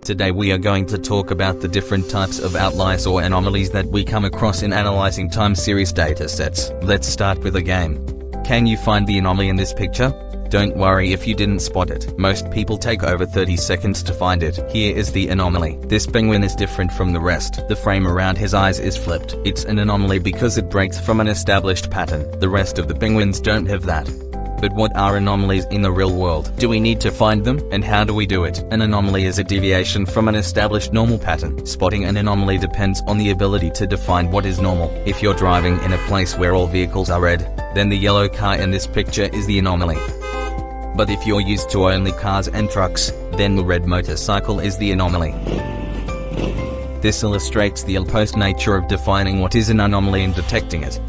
Today we are going to talk about the different types of outliers or anomalies that we come across in analyzing time series datasets. Let's start with a game. Can you find the anomaly in this picture? Don't worry if you didn't spot it. Most people take over 30 seconds to find it. Here is the anomaly. This penguin is different from the rest. The frame around his eyes is flipped. It's an anomaly because it breaks from an established pattern. The rest of the penguins don't have that. But what are anomalies in the real world? Do we need to find them, and how do we do it? An anomaly is a deviation from an established normal pattern. Spotting an anomaly depends on the ability to define what is normal. If you're driving in a place where all vehicles are red, then the yellow car in this picture is the anomaly. But if you're used to only cars and trucks, then the red motorcycle is the anomaly. This illustrates the opposed nature of defining what is an anomaly and detecting it.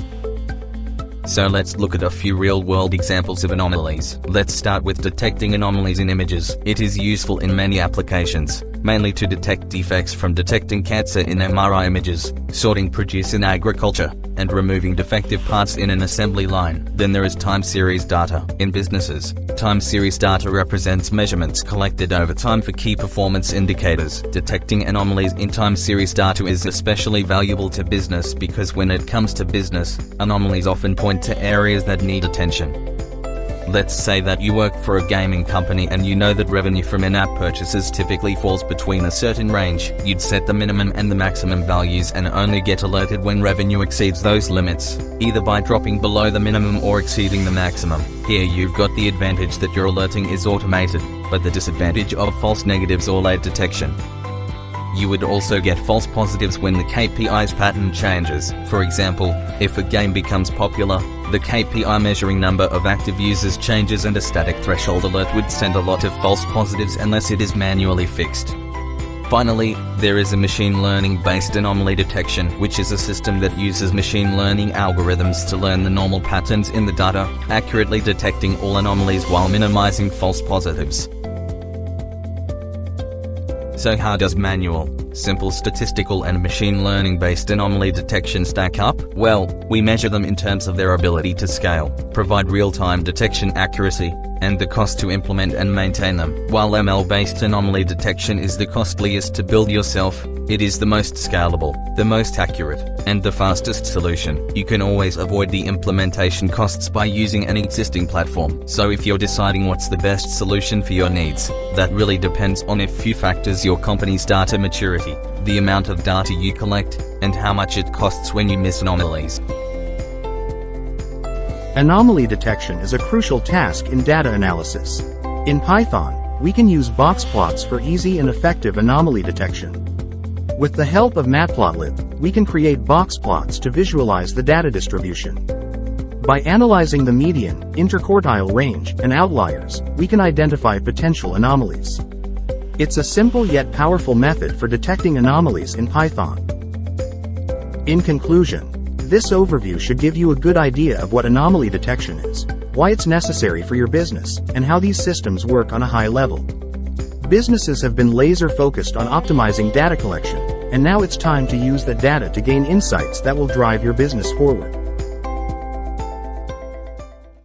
So let's look at a few real-world examples of anomalies. Let's start with detecting anomalies in images. It is useful in many applications, mainly to detect defects from detecting cancer in MRI images, sorting produce in agriculture, and removing defective parts in an assembly line. Then there is time series data. In businesses, time series data represents measurements collected over time for key performance indicators. Detecting anomalies in time series data is especially valuable to business because when it comes to business, anomalies often point to areas that need attention. Let's say that you work for a gaming company and you know that revenue from in-app purchases typically falls between a certain range. You'd set the minimum and the maximum values and only get alerted when revenue exceeds those limits, either by dropping below the minimum or exceeding the maximum. Here you've got the advantage that your alerting is automated, but the disadvantage of false negatives or late detection. You would also get false positives when the KPI's pattern changes. For example, if a game becomes popular, the KPI measuring number of active users changes and a static threshold alert would send a lot of false positives unless it is manually fixed. Finally, there is a machine learning-based anomaly detection, which is a system that uses machine learning algorithms to learn the normal patterns in the data, accurately detecting all anomalies while minimizing false positives. So how does manual, simple statistical and machine learning-based anomaly detection stack up? Well, we measure them in terms of their ability to scale, provide real-time detection accuracy, and the cost to implement and maintain them. While ML-based anomaly detection is the costliest to build yourself, it is the most scalable, the most accurate, and the fastest solution. You can always avoid the implementation costs by using an existing platform. So if you're deciding what's the best solution for your needs, that really depends on a few factors: your company's data maturity, the amount of data you collect, and how much it costs when you miss anomalies. Anomaly detection is a crucial task in data analysis. In Python, we can use box plots for easy and effective anomaly detection. With the help of Matplotlib, we can create box plots to visualize the data distribution. By analyzing the median, interquartile range, and outliers, we can identify potential anomalies. It's a simple yet powerful method for detecting anomalies in Python. In conclusion, this overview should give you a good idea of what anomaly detection is, why it's necessary for your business, and how these systems work on a high level. Businesses have been laser-focused on optimizing data collection, and now it's time to use that data to gain insights that will drive your business forward.